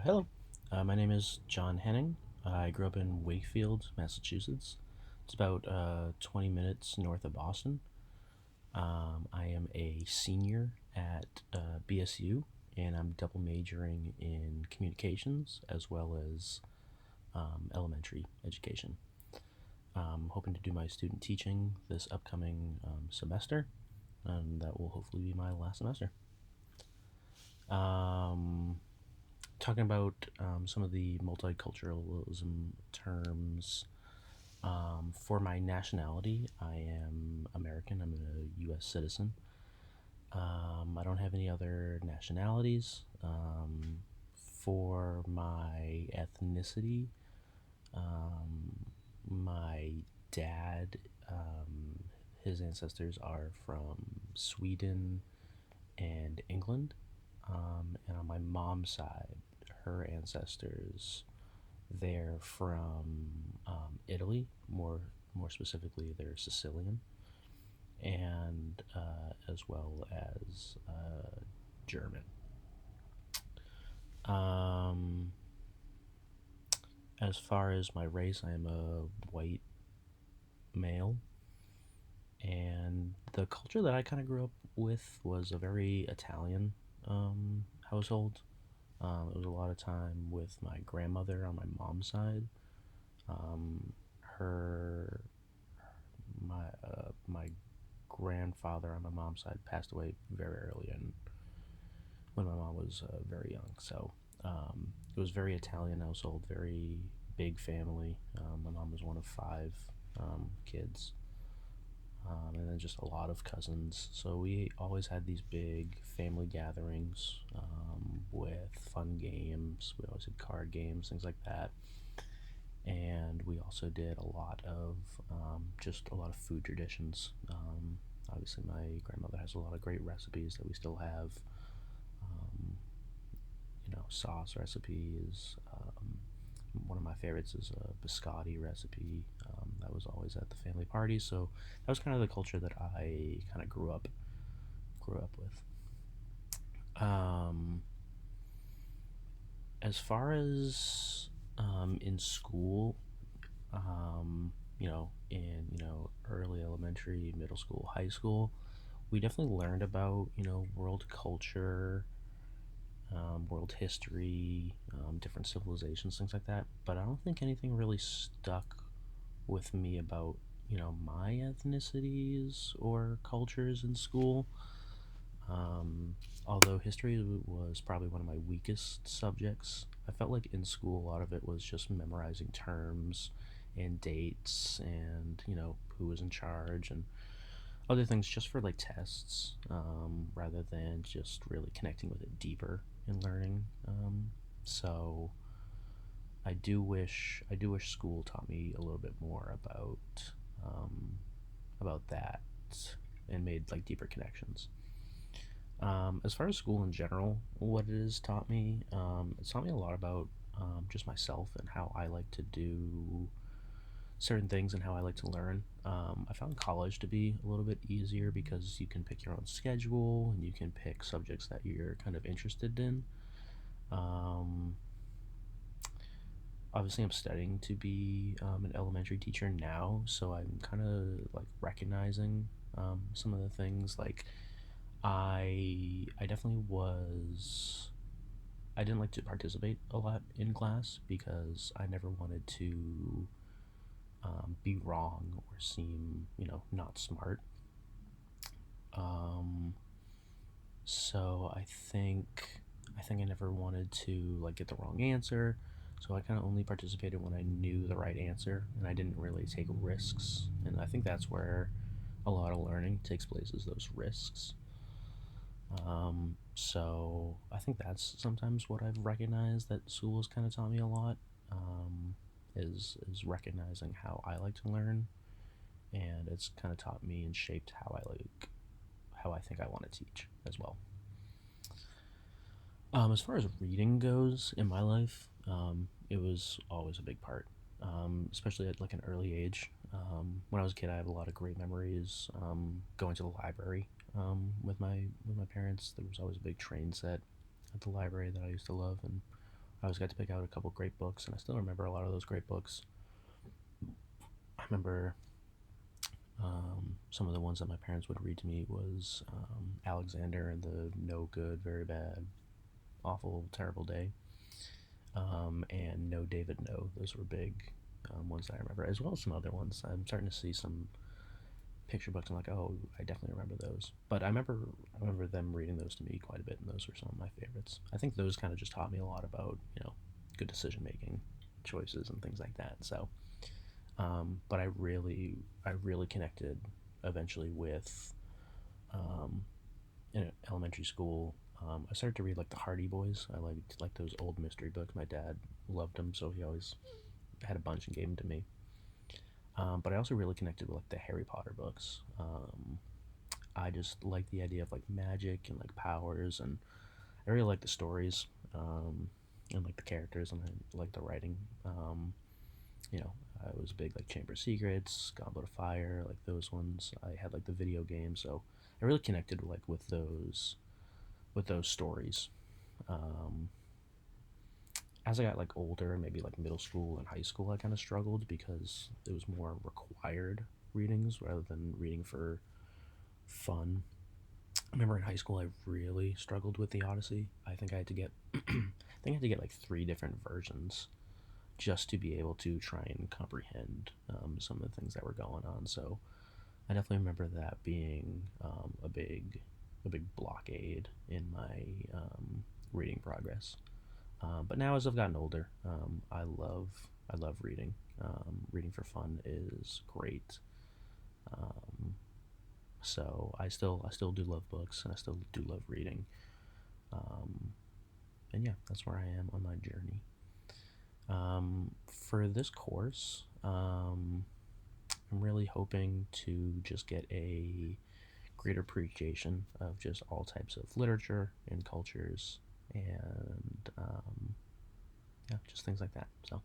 Hello, my name is Jon Henning. I grew up in Wakefield, Massachusetts. It's about 20 minutes north of Boston. I am a senior at BSU, and I'm double majoring in communications as well as elementary education. I'm hoping to do my student teaching this upcoming semester, and that will hopefully be my last semester. Um, Talking about some of the multiculturalism terms. For my nationality, I am American. I'm a U.S. citizen. I don't have any other nationalities. For my ethnicity, my dad, his ancestors are from Sweden and England. And on my mom's side, her ancestors, they're from Italy, more specifically, they're Sicilian, and as well as German. Um, as far as my race, I am a white male, and the culture that I kind of grew up with was a very Italian household. It was a lot of time with my grandmother on my mom's side. Um, her, my grandfather on my mom's side passed away very early, and when my mom was very young. So it was very Italian household, very big family. My mom was one of five kids, and then just a lot of cousins. So we always had these big family gatherings with fun games. We always had card games, things like that. And we also did a lot of just a lot of food traditions. Obviously, my grandmother has a lot of great recipes that we still have. Um, sauce recipes. One of my favorites is a biscotti recipe that was always at the family party. So that was kind of the culture that I kind of grew up with. As far as in school, in early elementary, middle school, high school, we definitely learned about world culture, world history, different civilizations, things like that. But I don't think anything really stuck with me about my ethnicities or cultures in school. Um, Although history was probably one of my weakest subjects, I felt like in school a lot of it was just memorizing terms and dates and who was in charge and other things just for like tests, rather than just really connecting with it deeper and learning. So I do wish school taught me a little bit more um, about that and made like deeper connections. As far as school in general, what it has taught me, it's taught me a lot about just myself and how I like to do certain things and how I like to learn. I found college to be a little bit easier because you can pick your own schedule and you can pick subjects that you're kind of interested in. Um, Obviously, I'm studying to be an elementary teacher now, so I'm kind of like recognizing some of the things. Like I definitely was. I didn't like to participate a lot in class because I never wanted to be wrong or seem, not smart. Um, so I think I never wanted to like get the wrong answer. So I kind of only participated when I knew the right answer, and I didn't really take risks. And I think that's where a lot of learning takes place, is those risks. So I think that's sometimes what I've recognized that school has kind of taught me a lot. Um, is recognizing how I like to learn, and it's kind of taught me and shaped how I think I want to teach as well. As far as reading goes in my life, it was always a big part, especially at like an early age. When I was a kid, I have a lot of great memories going to the library with my parents. There was always a big train set at the library that I used to love, and I always got to pick out a couple great books, and I still remember a lot of those great books. I remember some of the ones that my parents would read to me was Alexander and the No Good, Very Bad, Awful, Terrible Day, and No David No. Those were big ones that I remember, as well as some other ones. I'm starting to see some picture books. I'm like, oh, I definitely remember those. But I remember them reading those to me quite a bit, and those were some of my favorites. I think those kind of just taught me a lot about good decision making, choices, and things like that. So, but I really connected eventually with um, in elementary school. I started to read like the Hardy Boys. I liked like those old mystery books. My dad loved them, so he always had a bunch and gave them to me. But I also really connected with like the Harry Potter books. I just like the idea of like magic and like powers, and I really like the stories, and like the characters, and I like the writing. You know, I was big like Chamber of Secrets, Goblet of Fire, like those ones. I had like the video game, so I really connected like with those stories. Um, as I got like older, maybe like middle school and high school, I kind of struggled because it was more required readings rather than reading for fun. I remember in high school, I really struggled with the Odyssey. I think I had to get, I think I had to get like three different versions just to be able to try and comprehend some of the things that were going on. So I definitely remember that being a big blockade in my reading progress. But now, as I've gotten older, I love reading. Reading for fun is great. Um, so I still do love books, and I still do love reading. Um, and yeah, that's where I am on my journey. For this course, I'm really hoping to just get a greater appreciation of just all types of literature and cultures, and yeah, just things like that. So